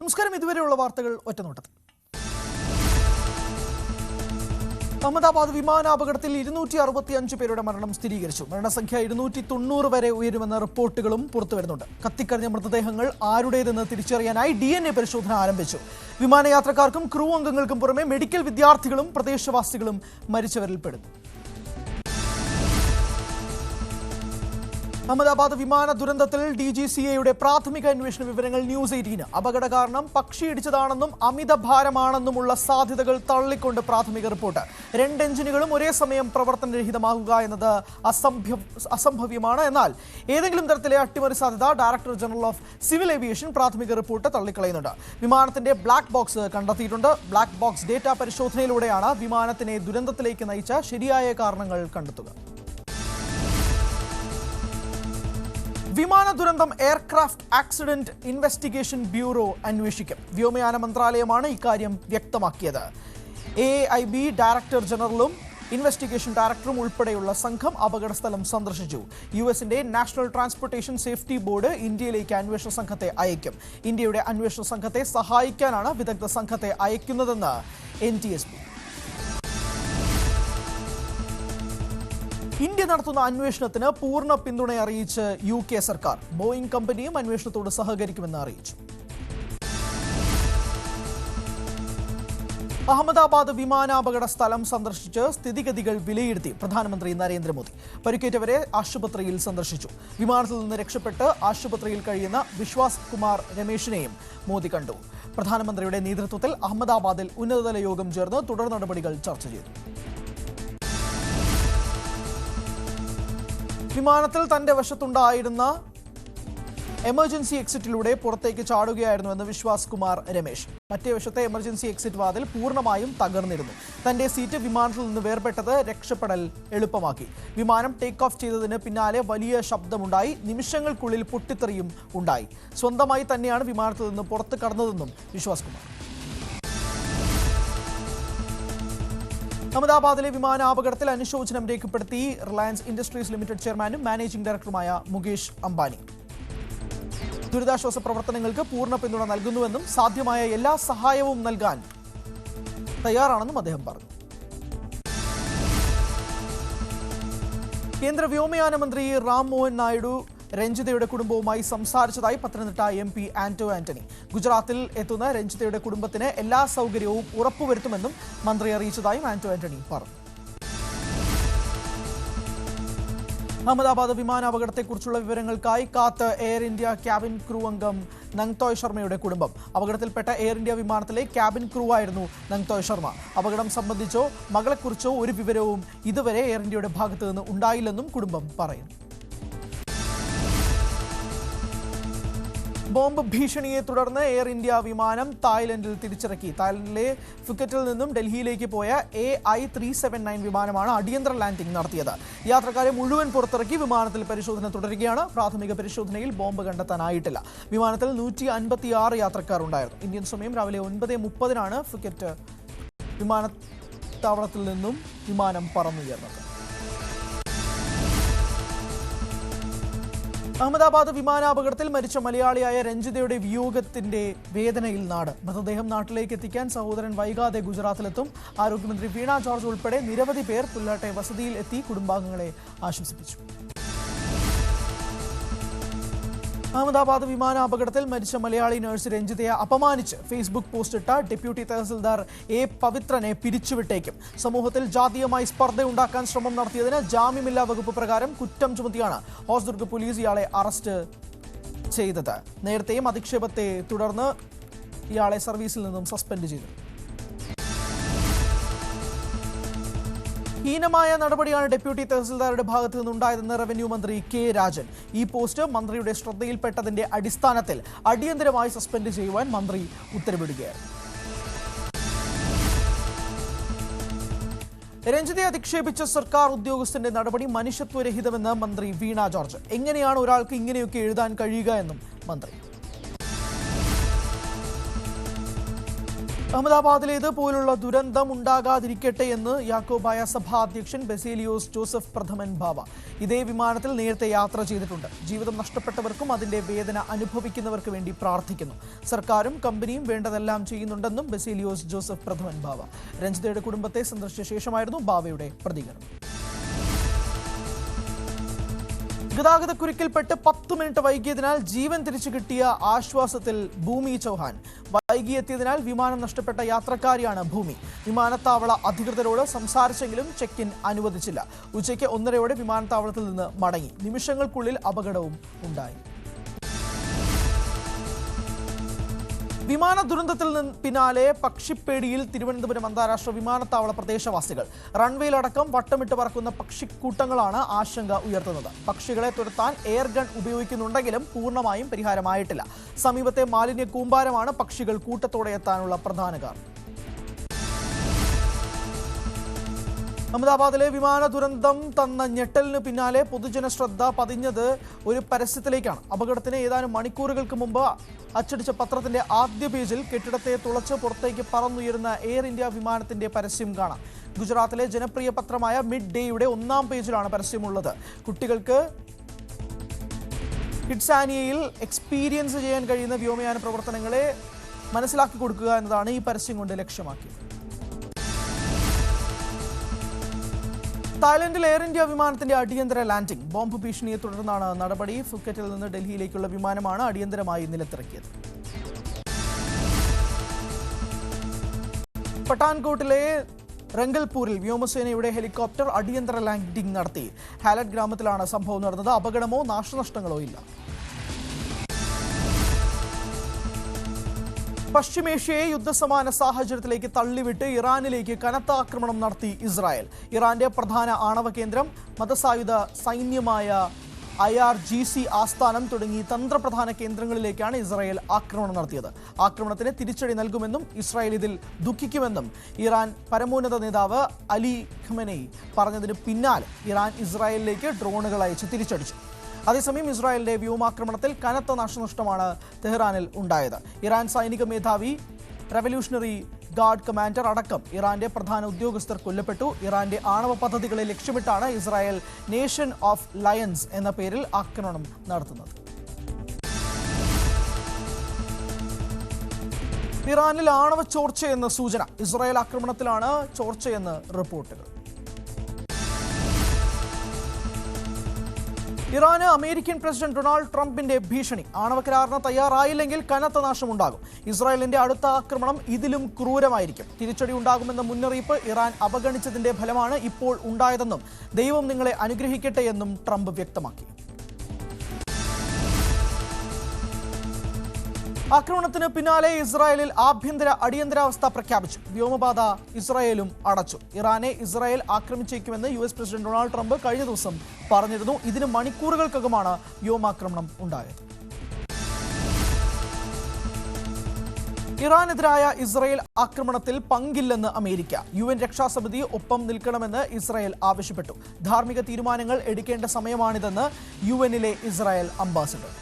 നമസ്കാരം. ഇതുവരെയുള്ള വാർത്തകൾ ഒറ്റനോട്ടത്തിൽ. അഹമ്മദാബാദ് വിമാനാപകടത്തിൽ 265 പേരുടെ മരണം സ്ഥിരീകരിച്ചു. മരണസംഖ്യ 290 വരെ ഉയരുമെന്ന റിപ്പോർട്ടുകളും പുറത്തുവരുന്നുണ്ട്. കത്തിക്കരിഞ്ഞ മൃതദേഹങ്ങൾ ആരുടേതെന്ന് തിരിച്ചറിയാനായി DNA പരിശോധന ആരംഭിച്ചു. വിമാനയാത്രക്കാർക്കും ക്രൂ അംഗങ്ങൾക്കും പുറമെ മെഡിക്കൽ വിദ്യാർത്ഥികളും പ്രദേശവാസികളും മരിച്ചവരിൽ പെടുന്നു. അഹമ്മദാബാദ് വിമാന ദുരന്തത്തിൽ DGCAയുടെ പ്രാഥമിക അന്വേഷണ വിവരങ്ങൾ ന്യൂസ് 18. അപകട കാരണം പക്ഷിയിടിച്ചതാണെന്നും അമിത ഭാരമാണെന്നുമുള്ള സാധ്യതകൾ തള്ളിക്കൊണ്ട് പ്രാഥമിക റിപ്പോർട്ട്. 2 എഞ്ചിനുകളും ഒരേ സമയം പ്രവർത്തനരഹിതമാകുക എന്നത് അസംഭവ്യമാണ്. എന്നാൽ ഏതെങ്കിലും തരത്തിലെ അട്ടിമറി സാധ്യത director general of civil aviation പ്രാഥമിക റിപ്പോർട്ട് തള്ളിക്കളയുന്നുണ്ട്. വിമാനത്തിന്റെ ബ്ലാക്ക് ബോക്സ് കണ്ടെത്തിയിട്ടുണ്ട്. ബ്ലാക്ക് ബോക്സ് ഡേറ്റ പരിശോധനയിലൂടെയാണ് വിമാനത്തിനെ ദുരന്തത്തിലേക്ക് നയിച്ച ശരിയായ കാരണങ്ങൾ കണ്ടെത്തുക. വിമാന ദുരന്തം എയർക്രാഫ്റ്റ് ആക്സിഡന്റ് ഇൻവെസ്റ്റിഗേഷൻ ബ്യൂറോ അന്വേഷിക്കും. വ്യോമയാന മന്ത്രാലയമാണ് ഇക്കാര്യം വ്യക്തമാക്കിയത്. AIB ഡയറക്ടർ ജനറലും ഇൻവെസ്റ്റിഗേഷൻ ഡയറക്ടറും ഉൾപ്പെടെയുള്ള സംഘം അപകടസ്ഥലം സന്ദർശിച്ചു. US-ന്റെ നാഷണൽ ട്രാൻസ്പോർട്ടേഷൻ സേഫ്റ്റി ബോർഡ് ഇന്ത്യയിലേക്ക് അന്വേഷണ സംഘത്തെ അയക്കും. ഇന്ത്യയുടെ അന്വേഷണ സംഘത്തെ സഹായിക്കാനാണ് വിദഗ്ധ സംഘത്തെ അയക്കുന്നതെന്ന് NTSB. ഇന്ത്യ നടത്തുന്ന അന്വേഷണത്തിന് പൂർണ്ണ പിന്തുണ അറിയിച്ച് UK സർക്കാർ. ബോയിംഗ് കമ്പനിയും അന്വേഷണത്തോട് സഹകരിക്കുമെന്ന് അറിയിച്ചു. അഹമ്മദാബാദ് വിമാനാപകട സ്ഥലം സന്ദർശിച്ച് സ്ഥിതിഗതികൾ വിലയിരുത്തി പ്രധാനമന്ത്രി നരേന്ദ്രമോദി. പരിക്കേറ്റവരെ ആശുപത്രിയിൽ സന്ദർശിച്ചു. വിമാനത്തിൽ നിന്ന് രക്ഷപ്പെട്ട് ആശുപത്രിയിൽ കഴിയുന്ന വിശ്വാസ് കുമാർ രമേശിനെയും മോദി കണ്ടു. പ്രധാനമന്ത്രിയുടെ നേതൃത്വത്തിൽ അഹമ്മദാബാദിൽ ഉന്നതതല യോഗം ചേർന്ന് തുടർ നടപടികൾ ചർച്ച ചെയ്തു. വിമാനത്തിൽ തന്റെ വശത്തുണ്ടായിരുന്ന എമർജൻസി എക്സിറ്റിലൂടെ പുറത്തേക്ക് ചാടുകയായിരുന്നുവെന്ന് വിശ്വാസ് കുമാർ രമേശ്. മറ്റേ വശത്തെ എമർജൻസി എക്സിറ്റ് വാതിൽ പൂർണ്ണമായും തകർന്നിരുന്നു. തന്റെ സീറ്റ് വിമാനത്തിൽ നിന്ന് വേർപെട്ടത് രക്ഷപ്പെടൽ എളുപ്പമാക്കി. വിമാനം ടേക്ക് ഓഫ് ചെയ്തതിന് പിന്നാലെ വലിയ ശബ്ദമുണ്ടായി. നിമിഷങ്ങൾക്കുള്ളിൽ പൊട്ടിത്തെറിയും ഉണ്ടായി. സ്വന്തമായി തന്നെയാണ് വിമാനത്തിൽ നിന്ന് പുറത്ത് കടന്നതെന്നും വിശ്വാസ് കുമാർ. അഹമ്മദാബാദിലെ വിമാനാപകടത്തിൽ അനുശോചനം രേഖപ്പെടുത്തി റിലയൻസ് ഇൻഡസ്ട്രീസ് ലിമിറ്റഡ് ചെയർമാനും മാനേജിംഗ് ഡയറക്ടറുമായ മുകേഷ് അംബാനി. ദുരിതാശ്വാസ പ്രവർത്തനങ്ങൾക്ക് പൂർണ്ണ പിന്തുണ നൽകുന്നുവെന്നും സാധ്യമായ എല്ലാ സഹായവും നൽകാൻ തയ്യാറാണെന്നും അദ്ദേഹം പറഞ്ഞു. കേന്ദ്ര വ്യോമയാന മന്ത്രി റാം മോഹൻ നായിഡു രഞ്ജിതയുടെ കുടുംബവുമായി സംസാരിച്ചതായി പത്തനംതിട്ട MP ആന്റോ ആന്റണി. ഗുജറാത്തിൽ എത്തുന്ന രഞ്ജിതയുടെ കുടുംബത്തിന് എല്ലാ സൗകര്യവും ഉറപ്പുവരുത്തുമെന്നും മന്ത്രി അറിയിച്ചതായും ആന്റോ ആന്റണി പറഞ്ഞു. അഹമ്മദാബാദ് വിമാനാപകടത്തെക്കുറിച്ചുള്ള വിവരങ്ങൾക്കായി കാത്ത് എയർ ഇന്ത്യ ക്യാബിൻ ക്രൂ അംഗം നങ്തോയ് ശർമ്മയുടെ കുടുംബം. അപകടത്തിൽപ്പെട്ട എയർ ഇന്ത്യ വിമാനത്തിലെ ക്യാബിൻ ക്രൂ ആയിരുന്നു നങ്തോയ് ശർമ്മ. അപകടം സംബന്ധിച്ചോ മകളെക്കുറിച്ചോ ഒരു വിവരവും ഇതുവരെ എയർ ഇന്ത്യയുടെ ഭാഗത്തു നിന്ന് ഉണ്ടായില്ലെന്നും കുടുംബം പറയുന്നു. ബോംബ് ഭീഷണിയെ തുടർന്ന് എയർ ഇന്ത്യ വിമാനം തായ്ലൻഡിൽ തിരിച്ചിറക്കി. തായ്ലൻഡിലെ ഫുക്കറ്റിൽ നിന്നും ഡൽഹിയിലേക്ക് പോയ AI379 വിമാനമാണ് അടിയന്തര ലാൻഡിംഗ് നടത്തിയത്. യാത്രക്കാരെ മുഴുവൻ പുറത്തിറക്കി വിമാനത്തിൽ പരിശോധന തുടരുകയാണ്. പ്രാഥമിക പരിശോധനയിൽ ബോംബ് കണ്ടെത്താനായിട്ടില്ല. വിമാനത്തിൽ 156 യാത്രക്കാർ ഉണ്ടായിരുന്നു. ഇന്ത്യൻ സമയം രാവിലെ 9:30 ഫുക്കറ്റ് വിമാനത്താവളത്തിൽ നിന്നും വിമാനം പറന്നുയർന്നത്. അഹമ്മദാബാദ് വിമാനാപകടത്തിൽ മരിച്ച മലയാളിയായ രഞ്ജിതയുടെ വിയോഗത്തിന്റെ വേദനയിൽ നാട്. മൃതദേഹം നാട്ടിലേക്ക് എത്തിക്കാൻ സഹോദരൻ വൈകാതെ ഗുജറാത്തിലെത്തും. ആരോഗ്യമന്ത്രി വീണ ജോർജ് ഉൾപ്പെടെ നിരവധി പേർ പുല്ലാട്ടെ വസതിയിൽ എത്തി കുടുംബാംഗങ്ങളെ ആശ്വസിപ്പിച്ചു. അഹമ്മദാബാദ് വിമാനാപകടത്തിൽ മരിച്ച മലയാളി നഴ്സ് രഞ്ജിതയെ അപമാനിച്ച് ഫേസ്ബുക്ക് പോസ്റ്റിട്ട ഡെപ്യൂട്ടി തഹസിൽദാർ A പവിത്രനെ പിരിച്ചുവിട്ടേക്കും. സമൂഹത്തിൽ ജാതീയമായി സ്പർദ്ധയുണ്ടാക്കാൻ ശ്രമം നടത്തിയതിന് ജാമ്യമില്ലാ വകുപ്പ് പ്രകാരം കുറ്റം ചുമത്തിയാണ് ഹോസ്ദുർഗ് പോലീസ് ഇയാളെ അറസ്റ്റ് ചെയ്തത്. നേരത്തെയും അധിക്ഷേപത്തെ തുടർന്ന് ഇയാളെ സർവീസിൽ നിന്നും സസ്പെൻഡ് ചെയ്തു. ഹീനമായ നടപടിയാണ് ഡെപ്യൂട്ടി തഹസിൽദാരുടെ ഭാഗത്തു നിന്നുണ്ടായതെന്ന് റവന്യൂ മന്ത്രി K രാജൻ. ഈ പോസ്റ്റ് മന്ത്രിയുടെ ശ്രദ്ധയിൽപ്പെട്ടതിന്റെ അടിസ്ഥാനത്തിൽ അടിയന്തരമായി സസ്പെൻഡ് ചെയ്യുവാൻ മന്ത്രി ഉത്തരവിടുകയായിരുന്നു. രഞ്ജിതയെ അധിക്ഷേപിച്ച സർക്കാർ ഉദ്യോഗസ്ഥന്റെ നടപടി മനുഷ്യത്വരഹിതമെന്ന് മന്ത്രി വീണ ജോർജ്. എങ്ങനെയാണ് ഒരാൾക്ക് ഇങ്ങനെയൊക്കെ എഴുതാൻ കഴിയുക എന്നും മന്ത്രി. അഹമ്മദാബാദിലേത് പോലുള്ള ദുരന്തം ഉണ്ടാകാതിരിക്കട്ടെ എന്ന് യാക്കോബായ സഭാ അധ്യക്ഷൻ ബസേലിയോസ് ജോസഫ് പ്രഥമൻ ബാവ ഇതേ വിമാനത്തിൽ നേരത്തെ യാത്ര ചെയ്തിട്ടുണ്ട്. ജീവിതം നഷ്ടപ്പെട്ടവർക്കും അതിന്റെ വേദന അനുഭവിക്കുന്നവർക്ക് വേണ്ടി പ്രാർത്ഥിക്കുന്നു. സർക്കാരും കമ്പനിയും വേണ്ടതെല്ലാം ചെയ്യുന്നുണ്ടെന്നും ബസേലിയോസ് ജോസഫ് പ്രഥമൻ ബാവ. രഞ്ജിതയുടെ കുടുംബത്തെ സന്ദർശിച്ച ശേഷമായിരുന്നു ബാവയുടെ പ്രതികരണം. ഗതാഗതക്കുരുക്കിൽപ്പെട്ട് 10 മിനിറ്റ് വൈകിയതിനാൽ ജീവൻ തിരിച്ചു കിട്ടിയ ആശ്വാസത്തിൽ ഭൂമി ചൗഹാൻ. വൈകിയെത്തിയതിനാൽ വിമാനം നഷ്ടപ്പെട്ട യാത്രക്കാരിയാണ് ഭൂമി. വിമാനത്താവള അധികൃതരോട് സംസാരിച്ചെങ്കിലും ചെക്ക് ഇൻ അനുവദിച്ചില്ല. ഉച്ചയ്ക്ക് 1:30 വിമാനത്താവളത്തിൽ നിന്ന് മടങ്ങി. നിമിഷങ്ങൾക്കുള്ളിൽ അപകടവും ഉണ്ടായി. വിമാന ദുരന്തത്തിൽ പിന്നാലെ പക്ഷിപ്പേടിയിൽ തിരുവനന്തപുരം അന്താരാഷ്ട്ര വിമാനത്താവള പ്രദേശവാസികൾ. റൺവേയിലടക്കം വട്ടമിട്ട് പറക്കുന്ന പക്ഷിക്കൂട്ടങ്ങളാണ് ആശങ്ക ഉയർത്തുന്നത്. പക്ഷികളെ തുരത്താൻ എയർ ഗൺ ഉപയോഗിക്കുന്നുണ്ടെങ്കിലും പൂർണ്ണമായും പരിഹാരമായിട്ടില്ല. സമീപത്തെ മാലിന്യ കൂമ്പാരമാണ് പക്ഷികൾ കൂട്ടത്തോടെ എത്താനുള്ള പ്രധാന കാരണം. അഹമ്മദാബാദിലെ വിമാന ദുരന്തം തന്ന ഞെട്ടലിന് പിന്നാലെ പൊതുജന ശ്രദ്ധ പതിഞ്ഞത് ഒരു പരസ്യത്തിലേക്കാണ്. അപകടത്തിന് ഏതാനും മണിക്കൂറുകൾക്ക് മുമ്പ് അച്ചടിച്ച പത്രത്തിന്റെ ആദ്യ പേജിൽ കെട്ടിടത്തെ തുളച്ച് പുറത്തേക്ക് പറന്നുയരുന്ന എയർ ഇന്ത്യ വിമാനത്തിന്റെ പരസ്യം കാണാം. ഗുജറാത്തിലെ ജനപ്രിയ പത്രമായ മിഡ് ഡേയുടെ 1-ാം പേജിലാണ് പരസ്യമുള്ളത്. കുട്ടികൾക്ക് കിഡ്സാനിയയിൽ എക്സ്പീരിയൻസ് ചെയ്യാൻ കഴിയുന്ന വ്യോമയാന പ്രവർത്തനങ്ങളെ മനസ്സിലാക്കി കൊടുക്കുക എന്നതാണ് ഈ പരസ്യം കൊണ്ട് ലക്ഷ്യമാക്കിയത്. തായ്ലൻഡിൽ എയർ ഇന്ത്യ വിമാനത്തിന്റെ അടിയന്തര ലാൻഡിംഗ്. ബോംബ് ഭീഷണിയെ തുടർന്നാണ് നടപടി. ഫുക്കറ്റിൽ നിന്ന് ഡൽഹിയിലേക്കുള്ള വിമാനമാണ് അടിയന്തരമായി നിലത്തിറക്കിയത്. പഠാൻകോട്ടിലെ റംഗൽപൂരിൽ വ്യോമസേനയുടെ ഹെലികോപ്റ്റർ അടിയന്തര ലാൻഡിംഗ് നടത്തി. ഹാലറ്റ് ഗ്രാമത്തിലാണ് സംഭവം നടന്നത്. അപകടമോ നാശനഷ്ടങ്ങളോ ഇല്ല. പശ്ചിമേഷ്യയെ യുദ്ധസമാന സാഹചര്യത്തിലേക്ക് തള്ളിവിട്ട് ഇറാനിലേക്ക് കനത്ത ആക്രമണം നടത്തി ഇസ്രായേൽ. ഇറാന്റെ പ്രധാന ആണവ കേന്ദ്രം, മതസായുധ സൈന്യമായ IRGC ആസ്ഥാനം തുടങ്ങി തന്ത്രപ്രധാന കേന്ദ്രങ്ങളിലേക്കാണ് ഇസ്രായേൽ ആക്രമണം നടത്തിയത്. ആക്രമണത്തിന് തിരിച്ചടി നൽകുമെന്നും ഇസ്രായേൽ ഇതിൽ ദുഃഖിക്കുമെന്നും ഇറാൻ പരമോന്നത നേതാവ് അലി ഖമനേയി പറഞ്ഞതിന് പിന്നാലെ ഇറാൻ ഇസ്രായേലിലേക്ക് ഡ്രോണുകൾ അയച്ച് തിരിച്ചടിച്ചു. അതേസമയം ഇസ്രായേലിന്റെ വ്യോമാക്രമണത്തിൽ കനത്ത നാശനഷ്ടമാണ് തെഹ്റാനിൽ ഉണ്ടായത്. ഇറാൻ സൈനിക മേധാവി, റവല്യൂഷണറി ഗാർഡ് കമാൻഡർ അടക്കം ഇറാന്റെ പ്രധാന ഉദ്യോഗസ്ഥർ കൊല്ലപ്പെട്ടു. ഇറാന്റെ ആണവ പദ്ധതികളെ ലക്ഷ്യമിട്ടാണ് ഇസ്രായേൽ നേഷൻ ഓഫ് ലയൺസ് എന്ന പേരിൽ ആക്രമണം നടത്തുന്നത്. ഇറാനിൽ ആണവ ചോർച്ചയെന്ന് സൂചന. ഇസ്രായേൽ ആക്രമണത്തിലാണ് ചോർച്ചയെന്ന് റിപ്പോർട്ടുകൾ. ഇറാന് അമേരിക്കൻ പ്രസിഡന്റ് ഡൊണാൾഡ് ട്രംപിന്റെ ഭീഷണി. ആണവ കരാറിന് തയ്യാറായില്ലെങ്കിൽ കനത്ത നാശമുണ്ടാകും. ഇസ്രായേലിന്റെ അടുത്ത ആക്രമണം ഇതിലും ക്രൂരമായിരിക്കും. തിരിച്ചടി ഉണ്ടാകുമെന്ന മുന്നറിയിപ്പ് ഇറാൻ അവഗണിച്ചതിന്റെ ഫലമാണ് ഇപ്പോൾ ഉണ്ടായതെന്നും ദൈവം നിങ്ങളെ അനുഗ്രഹിക്കട്ടെ എന്നും ട്രംപ് വ്യക്തമാക്കി. ആക്രമണത്തിന് പിന്നാലെ ഇസ്രായേലിൽ അടിയന്തരാവസ്ഥ പ്രഖ്യാപിച്ചു. വ്യോമപാത ഇസ്രായേലും അടച്ചു. ഇറാനെ ഇസ്രായേൽ ആക്രമിച്ചേക്കുമെന്ന് US പ്രസിഡന്റ് ഡൊണാൾഡ് ട്രംപ് കഴിഞ്ഞ ദിവസം പറഞ്ഞിരുന്നു. ഇതിന് മണിക്കൂറുകൾക്കകമാണ് വ്യോമാക്രമണം ഉണ്ടായത്. ഇറാനെതിരായ ഇസ്രായേൽ ആക്രമണത്തിൽ പങ്കില്ലെന്ന് അമേരിക്ക. UN രക്ഷാസമിതി ഒപ്പം നിൽക്കണമെന്ന് ഇസ്രായേൽ ആവശ്യപ്പെട്ടു. ധാർമ്മിക തീരുമാനങ്ങൾ എടുക്കേണ്ട സമയമാണിതെന്ന് UN-ലെ ഇസ്രായേൽ അംബാസഡർ.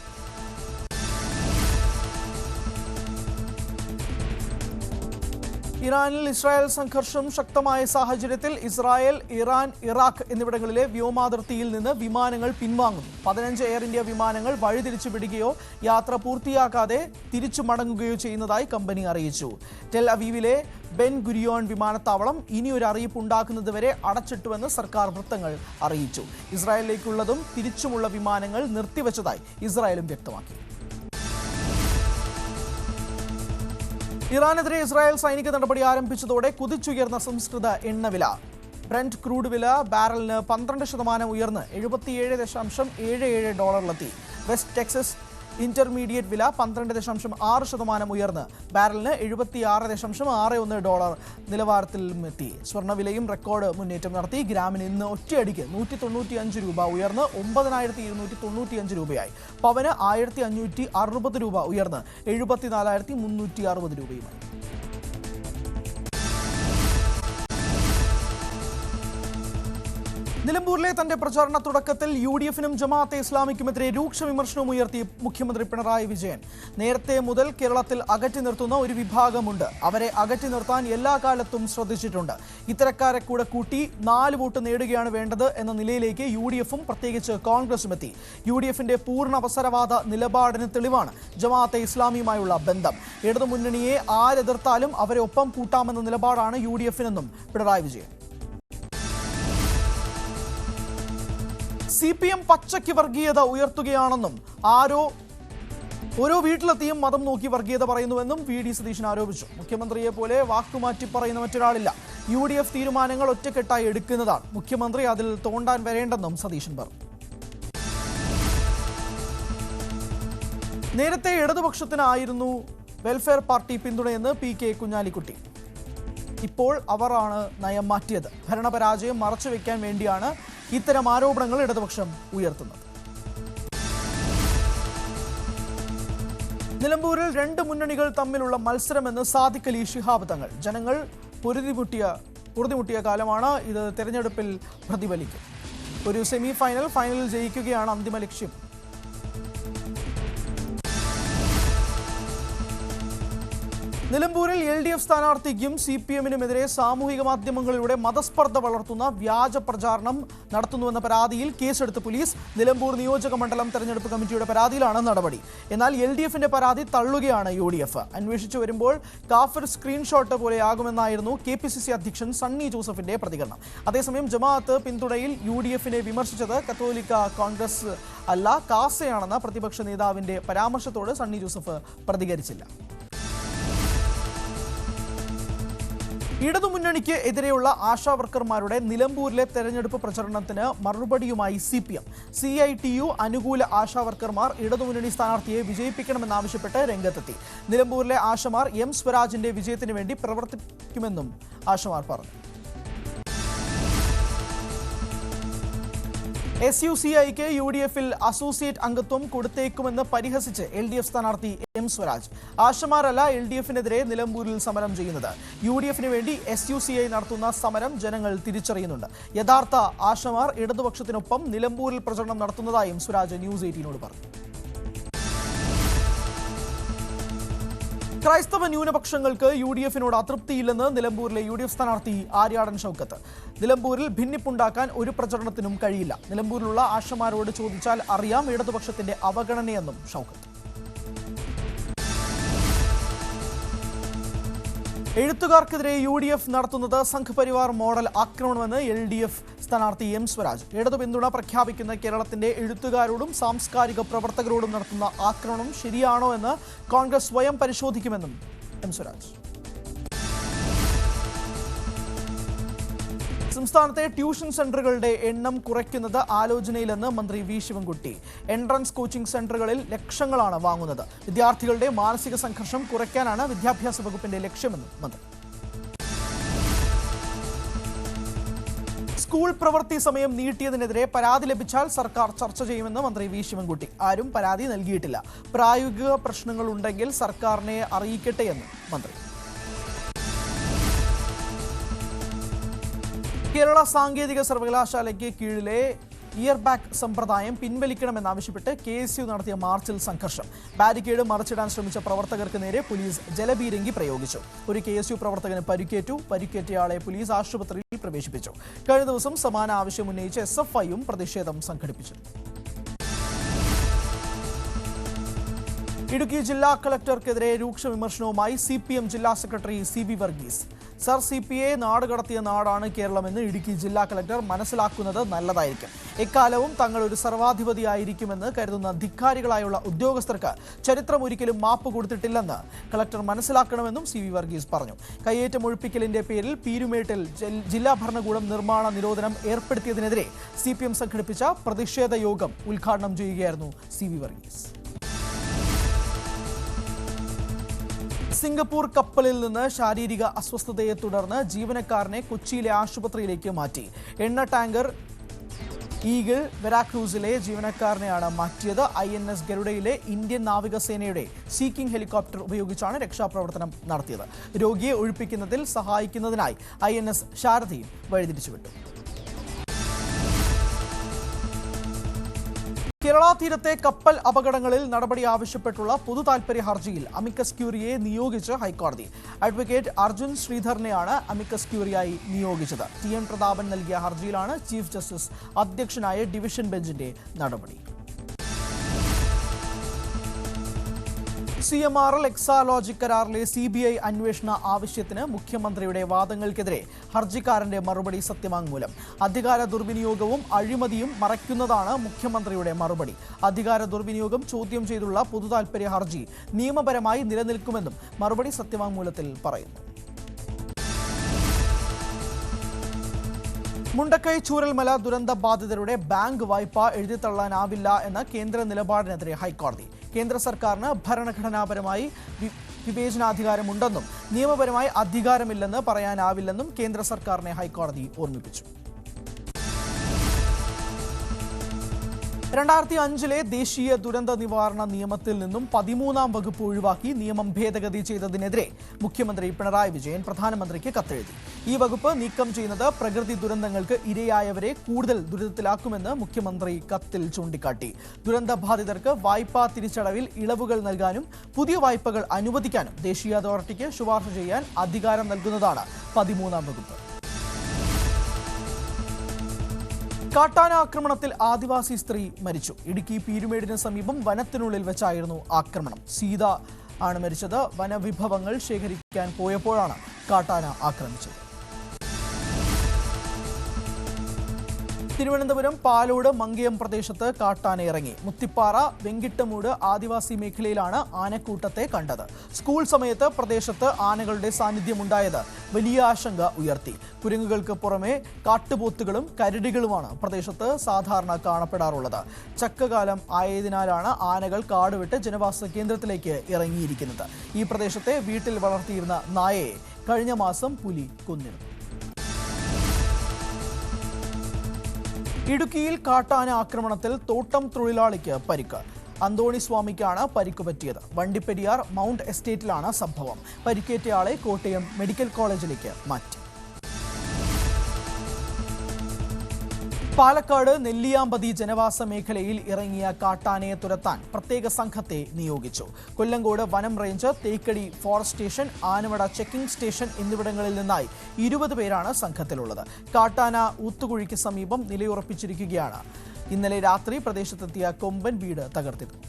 ഇറാനിൽ ഇസ്രായേൽ സംഘർഷം ശക്തമായ സാഹചര്യത്തിൽ ഇസ്രായേൽ, ഇറാൻ, ഇറാഖ് എന്നിവിടങ്ങളിലെ വ്യോമാതിർത്തിയിൽ നിന്ന് വിമാനങ്ങൾ പിൻവാങ്ങുന്നു. 15 എയർ ഇന്ത്യ വിമാനങ്ങൾ വഴിതിരിച്ചു വിടുകയോ യാത്ര പൂർത്തിയാക്കാതെ തിരിച്ചു മടങ്ങുകയോ ചെയ്യുന്നതായി കമ്പനി അറിയിച്ചു. ടെൽ അവീവിലെ ബെൻ ഗുരിയോൺ വിമാനത്താവളം ഇനിയൊരു അറിയിപ്പ് ഉണ്ടാക്കുന്നതുവരെ അടച്ചിട്ടുവെന്ന് സർക്കാർ വൃത്തങ്ങൾ അറിയിച്ചു. ഇസ്രായേലിലേക്കുള്ളതും തിരിച്ചുമുള്ള വിമാനങ്ങൾ നിർത്തിവച്ചതായി ഇസ്രായേലും വ്യക്തമാക്കി. ഇറാനെതിരെ ഇസ്രായേൽ സൈനിക നടപടി ആരംഭിച്ചതോടെ കുതിച്ചുയർന്ന സംസ്കൃത എണ്ണവില. ബ്രന്റ് ക്രൂഡ് വില ബാരലിന് 12% ഉയർന്ന് $77.77 വെസ്റ്റ് ടെക്സസ് ഇന്റർമീഡിയറ്റ് വില 12.6% ഉയർന്ന് ബാരലിന് $76.61 നിലവാരത്തിലെത്തി. സ്വർണ്ണവിലയും റെക്കോർഡ് മുന്നേറ്റം നടത്തി. ഗ്രാമിന് ഇന്ന് ഒറ്റയടിക്ക് 195 രൂപ ഉയർന്ന് 9295 രൂപയായി. പവന് 1560 രൂപ ഉയർന്ന് 74,360 രൂപയുമായി. നിലമ്പൂരിലെ തന്റെ പ്രചാരണ തുടക്കത്തിൽ UDF-നും ജമാഅത്തെ ഇസ്ലാമിക്കുമെതിരെ രൂക്ഷ വിമർശനവും ഉയർത്തി മുഖ്യമന്ത്രി പിണറായി വിജയൻ. നേരത്തെ മുതൽ കേരളത്തിൽ അകറ്റി നിർത്തുന്ന ഒരു വിഭാഗമുണ്ട്. അവരെ അകറ്റി നിർത്താൻ എല്ലാ കാലത്തും ശ്രദ്ധിച്ചിട്ടുണ്ട്. ഇത്തരക്കാരെ കൂടെ കൂട്ടി 4 വോട്ട് നേടുകയാണ് വേണ്ടത് എന്ന നിലയിലേക്ക് UDF-ഉം പ്രത്യേകിച്ച് കോൺഗ്രസും എത്തി. UDF-ന്റെ പൂർണ്ണ അവസരവാദ നിലപാടിന് തെളിവാണ് ജമാഅത്തെ ഇസ്ലാമിയുമായുള്ള ബന്ധം. ഇടതുമുന്നണിയെ ആരെതിർത്താലും അവരെ ഒപ്പം കൂട്ടാമെന്ന നിലപാടാണ് UDF-നെന്നും പിണറായി വിജയൻ. CPM പച്ചയ്ക്ക് വർഗീയത ഉയർത്തുകയാണെന്നും ഓരോ വീട്ടിലെത്തിയും മതം നോക്കി വർഗീയത പറയുന്നുവെന്നും VD സതീശൻ ആരോപിച്ചു. മുഖ്യമന്ത്രിയെ പോലെ വാക്കുമാറ്റി പറയുന്ന മറ്റൊരാളില്ല. UDF തീരുമാനങ്ങൾ ഒറ്റക്കെട്ടായി എടുക്കുന്നതാണ്. മുഖ്യമന്ത്രി അതിൽ തോണ്ടാൻ വരേണ്ടെന്നും സതീശൻ പറഞ്ഞു. നേരത്തെ ഇടതുപക്ഷത്തിനായിരുന്നു വെൽഫെയർ പാർട്ടി പിന്തുണയെന്ന് PK കുഞ്ഞാലിക്കുട്ടി. ഇപ്പോൾ അവരാണ് നയം മാറ്റിയത്. ഭരണപരാജയം മറച്ചുവെക്കാൻ വേണ്ടിയാണ് ഇത്തരം ആരോപണങ്ങൾ ഇടതുപക്ഷം ഉയർത്തുന്നത്. നിലമ്പൂരിൽ 2 മുന്നണികൾ തമ്മിലുള്ള മത്സരമെന്ന് സാദിഖ് അലി ശിഹാബ് തങ്ങൾ. ജനങ്ങൾ പൊറുതിമുട്ടിയ കാലമാണ്. ഇത് തെരഞ്ഞെടുപ്പിൽ പ്രതിഫലിക്കും. ഒരു ഫൈനലിൽ ജയിക്കുകയാണ് അന്തിമ ലക്ഷ്യം. നിലമ്പൂരിൽ LDF സ്ഥാനാർത്ഥിക്കും CPM-നുമെതിരെ സാമൂഹിക മാധ്യമങ്ങളിലൂടെ മതസ്പർദ്ധ വളർത്തുന്ന വ്യാജ പ്രചാരണം നടത്തുന്നുവെന്ന പരാതിയിൽ കേസെടുത്ത് പോലീസ്. നിലമ്പൂർ നിയോജക മണ്ഡലം തെരഞ്ഞെടുപ്പ് കമ്മിറ്റിയുടെ പരാതിയിലാണ് നടപടി. എന്നാൽ LDF-ന്റെ പരാതി തള്ളുകയാണ് UDF. അന്വേഷിച്ചു വരുമ്പോൾ കാഫിർ സ്ക്രീൻഷോട്ട് പോലെയാകുമെന്നായിരുന്നു KPCC അധ്യക്ഷൻ സണ്ണി ജോസഫിന്റെ പ്രതികരണം. അതേസമയം ജമാഅത്ത് പിന്തുണയിൽ UDF-നെ വിമർശിച്ചത് കത്തോലിക്ക കോൺഗ്രസ് അല്ല, കാസയാണെന്ന പ്രതിപക്ഷ നേതാവിന്റെ പരാമർശത്തോട് സണ്ണി ജോസഫ് പ്രതികരിച്ചില്ല. ഇടതുമുന്നണിക്ക് എതിരെയുള്ള ആശാവർക്കർമാരുടെ നിലമ്പൂരിലെ തെരഞ്ഞെടുപ്പ് പ്രചരണത്തിന് മറുപടിയുമായി CPM. CITU അനുകൂല ആശാവർക്കർമാർ ഇടതുമുന്നണി സ്ഥാനാർത്ഥിയെ വിജയിപ്പിക്കണമെന്നാവശ്യപ്പെട്ട് രംഗത്തെത്തി. നിലമ്പൂരിലെ ആശമാർ M സ്വരാജിന്റെ വിജയത്തിന് വേണ്ടി പ്രവർത്തിക്കുമെന്നും ആശമാർ പറഞ്ഞു. SUCIക്ക് UDF-ൽ അസോസിയേറ്റ് അംഗത്വം കൊടുത്തേക്കുമെന്ന് പരിഹസിച്ച് LDF സ്ഥാനാർത്ഥി M സ്വരാജ്. ആശമാരല്ല LDF-നെതിരെ നിലമ്പൂരിൽ സമരം ചെയ്യുന്നത്. UDF-ന് വേണ്ടി SUCI നടത്തുന്ന സമരം ജനങ്ങൾ തിരിച്ചറിയുന്നുണ്ട്. യഥാർത്ഥ ആശമാർ ഇടതുപക്ഷത്തിനൊപ്പം നിലമ്പൂരിൽ പ്രചരണം നടത്തുന്നതായും സ്വരാജ് ന്യൂസ് 18നോട് പറഞ്ഞു. ക്രൈസ്തവ ന്യൂനപക്ഷങ്ങൾക്ക് UDF-നോട് അതൃപ്തിയില്ലെന്ന് നിലമ്പൂരിലെ UDF സ്ഥാനാർത്ഥി ആര്യാടൻ ഷൗക്കത്ത്. നിലമ്പൂരിൽ ഭിന്നിപ്പുണ്ടാക്കാൻ ഒരു പ്രചരണത്തിനും കഴിയില്ല. നിലമ്പൂരിലുള്ള ആശമാരോട് ചോദിച്ചാൽ അറിയാം ഇടതുപക്ഷത്തിന്റെ അവഗണനയെന്നും ഷൗക്കത്ത്. എഴുത്തുകാർക്കെതിരെ UDF നടത്തുന്നത് സംഘപരിവാർ മോഡൽ ആക്രമണമെന്ന് LDF സ്ഥാനാർത്ഥി M സ്വരാജ്. ഇടതു പിന്തുണ പ്രഖ്യാപിക്കുന്ന കേരളത്തിന്റെ എഴുത്തുകാരോടും സാംസ്കാരിക പ്രവർത്തകരോടും നടത്തുന്ന ആക്രമണം ശരിയാണോ എന്ന് കോൺഗ്രസ് സ്വയം പരിശോധിക്കുമെന്നും M സ്വരാജ്. സംസ്ഥാനത്തെ ട്യൂഷൻ സെന്ററുകളുടെ എണ്ണം കുറയ്ക്കുന്നത് ആലോചനയിലെന്ന് മന്ത്രി V ശിവൻകുട്ടി. എൻട്രൻസ് കോച്ചിംഗ് സെന്ററുകളിൽ ലക്ഷങ്ങളാണ് വാങ്ങുന്നത്. വിദ്യാർത്ഥികളുടെ മാനസിക സംഘർഷം കുറയ്ക്കാനാണ് വിദ്യാഭ്യാസ വകുപ്പിന്റെ ലക്ഷ്യമെന്നും മന്ത്രി. സ്കൂൾ പ്രവൃത്തി സമയം നീട്ടിയതിനെതിരെ പരാതി ലഭിച്ചാൽ സർക്കാർ ചർച്ച ചെയ്യുമെന്ന് മന്ത്രി V ശിവൻകുട്ടി. ആരും പരാതി നൽകിയിട്ടില്ല. പ്രായോഗിക പ്രശ്നങ്ങളുണ്ടെങ്കിൽ സർക്കാരിനെ അറിയിക്കട്ടെയെന്നും മന്ത്രി. കേരള സാങ്കേതിക സർവകലാശാലയ്ക്ക് കീഴിലെ ഇയർ ബാഗ് സമ്പ്രദായം പിൻവലിക്കണമെന്നാവശ്യപ്പെട്ട് KSU നടത്തിയ മാർച്ചിൽ സംഘർഷം. ബാരിക്കേഡ് മറിച്ചിടാൻ ശ്രമിച്ച പ്രവർത്തകർക്ക് നേരെ പോലീസ് ജലപീരങ്കി പ്രയോഗിച്ചു. ഒരു KSU പ്രവർത്തകന് പരിക്കേറ്റു. പരിക്കേറ്റയാളെ പോലീസ് ആശുപത്രിയിൽ പ്രവേശിപ്പിച്ചു. കഴിഞ്ഞ ദിവസം സമാന ആവശ്യം ഉന്നയിച്ച് SFI-യും പ്രതിഷേധം സംഘടിപ്പിച്ചു. ഇടുക്കി ജില്ലാ കളക്ടർക്കെതിരെ രൂക്ഷ വിമർശനവുമായി CPM ജില്ലാ സെക്രട്ടറി CB വർഗീസ്. സർ CPയെ നാടുകടത്തിയ നാടാണ് കേരളമെന്ന് ഇടുക്കി ജില്ലാ കളക്ടർ മനസ്സിലാക്കുന്നത് നല്ലതായിരിക്കും. എക്കാലവും തങ്ങൾ ഒരു സർവാധിപതിയായിരിക്കുമെന്ന് കരുതുന്ന ധിക്കാരികളായുള്ള ഉദ്യോഗസ്ഥർക്ക് ചരിത്രം ഒരിക്കലും മാപ്പ് കൊടുത്തിട്ടില്ലെന്ന് കളക്ടർ മനസ്സിലാക്കണമെന്നും CB വർഗീസ് പറഞ്ഞു. കയ്യേറ്റം ഒഴിപ്പിക്കലിന്റെ പേരിൽ പീരുമേട്ടിൽ ജില്ലാ ഭരണകൂടം നിർമ്മാണ നിരോധനം ഏർപ്പെടുത്തിയതിനെതിരെ CPM സംഘടിപ്പിച്ച പ്രതിഷേധ യോഗം ഉദ്ഘാടനം ചെയ്യുകയായിരുന്നു CB വർഗീസ്. സിംഗപ്പൂർ കപ്പലിൽ നിന്ന് ശാരീരിക അസ്വസ്ഥതയെ തുടർന്ന് ജീവനക്കാരനെ കൊച്ചിയിലെ ആശുപത്രിയിലേക്ക് മാറ്റി. എണ്ണ ടാങ്കർ ഈഗിൾ വെരാക്രൂസിലെ ജീവനക്കാരനെയാണ് മാറ്റിയത്. INS ഗരുഡയിലെ ഇന്ത്യൻ നാവികസേനയുടെ സീക്കിംഗ് ഹെലികോപ്റ്റർ ഉപയോഗിച്ചാണ് രക്ഷാപ്രവർത്തനം നടത്തിയത്. രോഗിയെ ഒഴിപ്പിക്കുന്നതിൽ സഹായിക്കുന്നതിനായി INS ശാരദയും വഴിതിരിച്ചുവിട്ടു. കേരള തീരത്തെ കപ്പൽ അപകടങ്ങളിൽ നടപടി ആവശ്യപ്പെട്ടുള്ള പൊതുതാൽപര്യ ഹർജിയിൽ അമിക്കസ് ക്യൂറിയെ നിയോഗിച്ച് ഹൈക്കോടതി. അഡ്വക്കേറ്റ് അർജുൻ ശ്രീധറിനെയാണ് അമിക്കസ് ക്യൂറിയായി നിയോഗിച്ചത്. TN പ്രതാപൻ നൽകിയ ഹർജിയിലാണ് ചീഫ് ജസ്റ്റിസ് അധ്യക്ഷനായ ഡിവിഷൻ ബെഞ്ചിന്റെ നടപടി. CMRL എക്സാലോജിക് കരാറിലെ CBI അന്വേഷണ ആവശ്യത്തിന് മുഖ്യമന്ത്രിയുടെ വാദങ്ങൾക്കെതിരെ ഹർജിക്കാരന്റെ മറുപടി സത്യവാങ്മൂലം. അധികാര ദുർവിനിയോഗവും അഴിമതിയും മറയ്ക്കുന്നതാണ് മുഖ്യമന്ത്രിയുടെ മറുപടി. അധികാര ദുർവിനിയോഗം ചോദ്യം ചെയ്തുള്ള പൊതുതാൽപര്യ ഹർജി നിയമപരമായി നിലനിൽക്കുമെന്നും മറുപടി സത്യവാങ്മൂലത്തിൽ പറയുന്നു. മുണ്ടക്കൈ ചൂരൽമല ദുരന്ത ബാധിതരുടെ ബാങ്ക് വായ്പ എഴുതിത്തള്ളാനാവില്ല എന്ന കേന്ദ്ര നിലപാടിനെതിരെ ഹൈക്കോടതി. കേന്ദ്ര സർക്കാരിന് ഭരണഘടനാപരമായി വിവേചനാധികാരമുണ്ടെന്നും നിയമപരമായി അധികാരമില്ലെന്ന് പറയാനാവില്ലെന്നും കേന്ദ്ര സർക്കാരിനെ ഹൈക്കോടതി ഓർമ്മിപ്പിച്ചു. 2005 ദേശീയ ദുരന്ത നിവാരണ നിയമത്തിൽ നിന്നും 13ാം വകുപ്പ് ഒഴിവാക്കി നിയമം ഭേദഗതി ചെയ്തതിനെതിരെ മുഖ്യമന്ത്രി പിണറായി വിജയൻ പ്രധാനമന്ത്രിക്ക് കത്തെഴുതി. ഈ വകുപ്പ് നീക്കം ചെയ്യുന്നത് പ്രകൃതി ദുരന്തങ്ങൾക്ക് ഇരയായവരെ കൂടുതൽ ദുരിതത്തിലാക്കുമെന്ന് മുഖ്യമന്ത്രി കത്തിൽ ചൂണ്ടിക്കാട്ടി. ദുരന്ത ബാധിതർക്ക് വായ്പാ തിരിച്ചടവിൽ ഇളവുകൾ നൽകാനും പുതിയ വായ്പകൾ അനുവദിക്കാനും ദേശീയ അതോറിറ്റിക്ക് ശുപാർശ ചെയ്യാൻ അധികാരം നൽകുന്നതാണ് 13ാം വകുപ്പ്. കാട്ടാന ആക്രമണത്തിൽ ആദിവാസി സ്ത്രീ മരിച്ചു. ഇടുക്കി പീരുമേടിന് സമീപം വനത്തിനുള്ളിൽ വെച്ചായിരുന്നു ആക്രമണം. സീത ആണ് മരിച്ചത്. വനവിഭവങ്ങൾ ശേഖരിക്കാൻ പോയപ്പോഴാണ് കാട്ടാന ആക്രമിച്ചത്. തിരുവനന്തപുരം പാലോട് മങ്കയം പ്രദേശത്ത് കാട്ടാന ഇറങ്ങി. മുത്തിപ്പാറ വെങ്കിട്ടമൂട് ആദിവാസി മേഖലയിലാണ് ആനക്കൂട്ടത്തെ കണ്ടത്. സ്കൂൾ സമയത്ത് പ്രദേശത്ത് ആനകളുടെ സാന്നിധ്യമുണ്ടായത് വലിയ ആശങ്ക ഉയർത്തി. കുരങ്ങുകൾക്ക് പുറമെ കാട്ടുപോത്തുകളും കരടികളുമാണ് പ്രദേശത്ത് സാധാരണ കാണപ്പെടാറുള്ളത്. ചക്കകാലം ആയതിനാലാണ് ആനകൾ കാടുവിട്ട് ജനവാസ കേന്ദ്രത്തിലേക്ക് ഇറങ്ങിയിരിക്കുന്നത്. ഈ പ്രദേശത്തെ വീട്ടിൽ വളർത്തിയിരുന്ന നായയെ കഴിഞ്ഞ മാസം പുലി കൊന്നിരുന്നു. ഇടുക്കിയിൽ കാട്ടാന ആക്രമണത്തിൽ തോട്ടം തൊഴിലാളിക്ക് പരിക്ക്. അന്തോണി സ്വാമിക്കാണ് പരിക്ക് പറ്റിയത്. വണ്ടിപ്പെരിയാർ മൗണ്ട് എസ്റ്റേറ്റിലാണ് സംഭവം. പരിക്കേറ്റയാളെ കോട്ടയം മെഡിക്കൽ കോളേജിലേക്ക് മാറ്റി. പാലക്കാട് നെല്ലിയാമ്പതി ജനവാസ മേഖലയിൽ ഇറങ്ങിയ കാട്ടാനയെ തുരത്താൻ പ്രത്യേക സംഘത്തെ നിയോഗിച്ചു. കൊല്ലങ്കോട് വനം range, Thekkady forest station, Anavada checking station എന്നിവിടങ്ങളിൽ നിന്നായി 20 പേരാണ് സംഘത്തിലുള്ളത്. കാട്ടാന ഊത്തുകുഴിക്ക് സമീപം നിലയുറപ്പിച്ചിരിക്കുകയാണ്. ഇന്നലെ രാത്രി പ്രദേശത്തെത്തിയ കൊമ്പൻ വീട് തകർത്തിരുന്നു.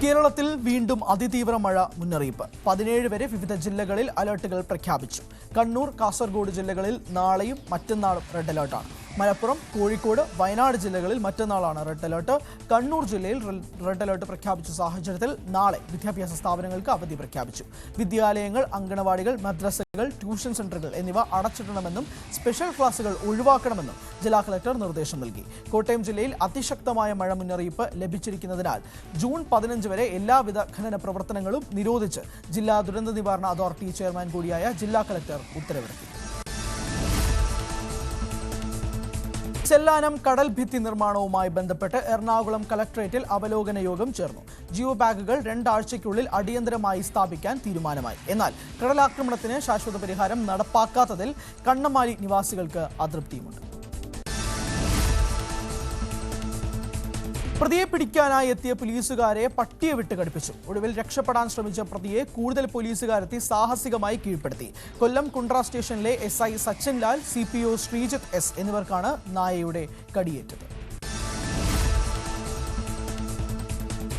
കേരളത്തിൽ വീണ്ടും അതിതീവ്ര മഴ മുന്നറിയിപ്പ്. 17 വരെ വിവിധ ജില്ലകളിൽ അലർട്ടുകൾ പ്രഖ്യാപിച്ചു. കണ്ണൂർ, കാസർഗോഡ് ജില്ലകളിൽ നാളെയും മറ്റന്നാളും റെഡ് അലർട്ടാണ്. മലപ്പുറം, കോഴിക്കോട്, വയനാട് ജില്ലകളിൽ മറ്റന്നാളാണ് റെഡ് അലർട്ട്. കണ്ണൂർ ജില്ലയിൽ റെഡ് അലർട്ട് പ്രഖ്യാപിച്ച സാഹചര്യത്തിൽ നാളെ വിദ്യാഭ്യാസ സ്ഥാപനങ്ങൾക്ക് അവധി പ്രഖ്യാപിച്ചു. വിദ്യാലയങ്ങൾ, അങ്കണവാടികൾ, മദ്രസകൾ, ട്യൂഷൻ സെന്ററുകൾ എന്നിവ അടച്ചിടണമെന്നും സ്പെഷ്യൽ ക്ലാസുകൾ ഒഴിവാക്കണമെന്നും ജില്ലാ കളക്ടർ നിർദ്ദേശം നൽകി. കോട്ടയം ജില്ലയിൽ അതിശക്തമായ മഴ മുന്നറിയിപ്പ് ലഭിച്ചിരിക്കുന്നതിനാൽ ജൂൺ 15 വരെ എല്ലാവിധ ഖനന പ്രവർത്തനങ്ങളും നിരോധിച്ച് ജില്ലാ ദുരന്ത നിവാരണ അതോറിറ്റി ചെയർമാൻ കൂടിയായ ജില്ലാ കളക്ടർ ഉത്തരവിറക്കി. ചെല്ലാനം കടൽ ഭിത്തി നിർമ്മാണവുമായി ബന്ധപ്പെട്ട് എറണാകുളം കളക്ടറേറ്റിൽ അവലോകന യോഗം ചേർന്നു. ജിയോ ബാഗുകൾ 2 ആഴ്ചയ്ക്കുള്ളിൽ അടിയന്തരമായി സ്ഥാപിക്കാൻ തീരുമാനമായി. എന്നാൽ കടലാക്രമണത്തിന് ശാശ്വത പരിഹാരം നടപ്പാക്കാത്തതിൽ കണ്ണമാലി നിവാസികൾക്ക് അതൃപ്തിയുമുണ്ട്. പ്രതിയെ പിടിക്കാനായി എത്തിയ പോലീസുകാരെ പട്ടിയെ വിട്ട് കടിപ്പിച്ചു. ഒടുവിൽ രക്ഷപ്പെടാൻ ശ്രമിച്ച പ്രതിയെ കൂടുതൽ പോലീസുകാരെത്തി സാഹസികമായി കീഴ്പ്പെടുത്തി. കൊല്ലം കുണ്ട്ര സ്റ്റേഷനിലെ SI Sachin Lal, CPO Sreejith S എന്നിവർക്കാണ് നായയുടെ കടിയേറ്റത്.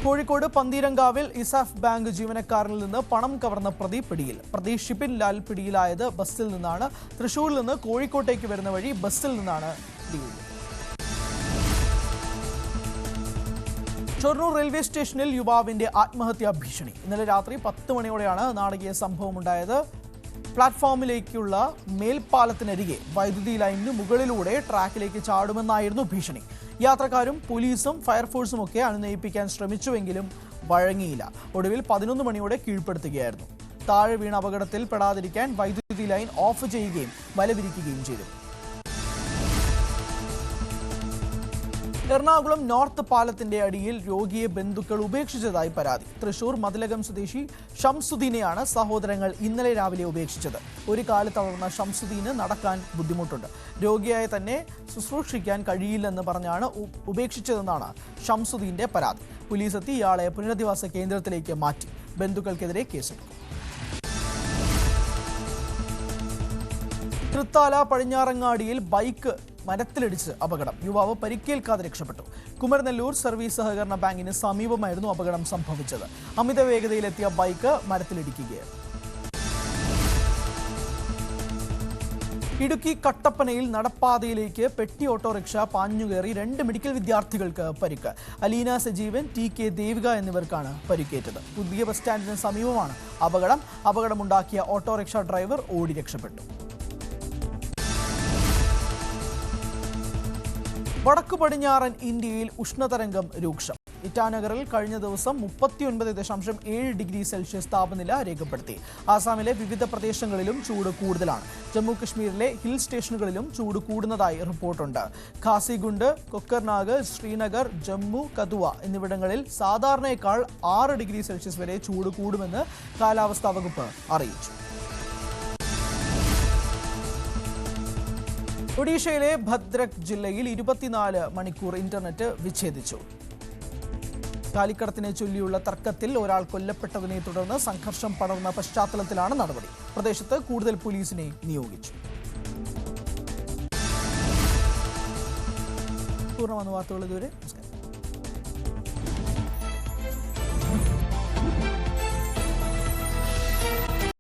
കോഴിക്കോട് പന്തീരങ്കാവിൽ ഇസാഫ് ബാങ്ക് ജീവനക്കാരനിൽ നിന്ന് പണം കവർന്ന പ്രതി പിടിയിൽ. പ്രതി ഷിബിൻ ലാൽ പിടിയിലായത് ബസ്സിൽ നിന്നാണ്. തൃശൂരിൽ നിന്ന് കോഴിക്കോട്ടേക്ക് വരുന്ന വഴി ബസ്സിൽ നിന്നാണ് പിടിയിലായത്. ഷൊർണൂർ റെയിൽവേ സ്റ്റേഷനിൽ യുവാവിന്റെ ആത്മഹത്യാ ഭീഷണി. ഇന്നലെ രാത്രി 10 മണിയോടെയാണ് നാടകീയ സംഭവമുണ്ടായത്. പ്ലാറ്റ്ഫോമിലേക്കുള്ള മേൽപ്പാലത്തിനരികെ വൈദ്യുതി ലൈനിന് മുകളിലൂടെ ട്രാക്കിലേക്ക് ചാടുമെന്നായിരുന്നു ഭീഷണി. യാത്രക്കാരും പോലീസും ഫയർഫോഴ്സും ഒക്കെ അനുനയിപ്പിക്കാൻ ശ്രമിച്ചുവെങ്കിലും വഴങ്ങിയില്ല. ഒടുവിൽ 11 മണിയോടെ കീഴ്പ്പെടുത്തുകയായിരുന്നു. താഴെ വീണ അപകടത്തിൽ പെടാതിരിക്കാൻ വൈദ്യുതി ലൈൻ ഓഫ് ചെയ്യുകയും വലവിരിക്കുകയും ചെയ്തു. എറണാകുളം നോർത്ത് പാലത്തിന്റെ അടിയിൽ രോഗിയെ ബന്ധുക്കൾ ഉപേക്ഷിച്ചതായി പരാതി. തൃശൂർ മതിലകം സ്വദേശി ഷംസുദ്ദീനെയാണ് സഹോദരങ്ങൾ ഇന്നലെ രാവിലെ ഉപേക്ഷിച്ചത്. ഒരു കാല് തളർന്ന ഷംസുദ്ദീന് നടക്കാൻ ബുദ്ധിമുട്ടുണ്ട്. രോഗിയായ തന്നെ ശുശ്രൂഷിക്കാൻ കഴിയില്ലെന്ന് പറഞ്ഞാണ് ഉപേക്ഷിച്ചതെന്നാണ് ഷംസുദ്ദീന്റെ പരാതി. പോലീസ് എത്തി ഇയാളെ പുനരധിവാസ കേന്ദ്രത്തിലേക്ക് മാറ്റി. ബന്ധുക്കൾക്കെതിരെ കേസെടുത്തു. തൃത്താല പടിഞ്ഞാറങ്ങാടിയിൽ ബൈക്ക് മരത്തിലിടിച്ച് അപകടം. യുവാവ് പരിക്കേൽക്കാതെ രക്ഷപ്പെട്ടു. കുമരനെല്ലൂർ സർവീസ് സഹകരണ ബാങ്കിന് സമീപമായിരുന്നു അപകടം സംഭവിച്ചത്. അമിത വേഗതയിലെത്തിയ ബൈക്ക് മരത്തിലിടിക്കുകയായിരുന്നു. ഇടുക്കി കട്ടപ്പനയിൽ നടപ്പാതയിലേക്ക് പെട്ടി ഓട്ടോറിക്ഷ പാഞ്ഞുകയറി 2 മെഡിക്കൽ വിദ്യാർത്ഥികൾക്ക് പരിക്ക്. അലീന സജീവൻ, TK ദേവിക എന്നിവർക്കാണ് പരിക്കേറ്റത്. പുതിയ ബസ് സ്റ്റാൻഡിന് സമീപമാണ് അപകടമുണ്ടാക്കിയ ഓട്ടോറിക്ഷ ഡ്രൈവർ ഓടി രക്ഷപ്പെട്ടു. വടക്കു പടിഞ്ഞാറൻ ഇന്ത്യയിൽ ഉഷ്ണതരംഗം രൂക്ഷം. ഇറ്റാനഗറിൽ കഴിഞ്ഞ ദിവസം 39.7 ഡിഗ്രി സെൽഷ്യസ് താപനില രേഖപ്പെടുത്തി. ആസാമിലെ വിവിധ പ്രദേശങ്ങളിലും ചൂട് കൂടുതലാണ്. ജമ്മു കശ്മീരിലെ ഹിൽ സ്റ്റേഷനുകളിലും ചൂട് കൂടുന്നതായി റിപ്പോർട്ടുണ്ട്. ഖാസിഗുണ്ട്, കൊക്കർനാഗ്, ശ്രീനഗർ, ജമ്മു, കതുവ എന്നിവിടങ്ങളിൽ സാധാരണയേക്കാൾ 6 ഡിഗ്രി സെൽഷ്യസ് വരെ ചൂട് കൂടുമെന്ന് കാലാവസ്ഥാ വകുപ്പ് അറിയിച്ചു. ഒഡീഷയിലെ ഭദ്രക് ജില്ലയിൽ 24 മണിക്കൂർ ഇന്റർനെറ്റ് വിച്ഛേദിച്ചു. കാലിക്കടത്തിനെ ചൊല്ലിയുള്ള തർക്കത്തിൽ ഒരാൾ കൊല്ലപ്പെട്ടതിനെ തുടർന്ന് സംഘർഷം പടർന്ന പശ്ചാത്തലത്തിലാണ് നടപടി. പ്രദേശത്ത് കൂടുതൽ പോലീസിനെ നിയോഗിച്ചു. പൂർണ്ണ വാർത്തകൾ ഇതുവരെ.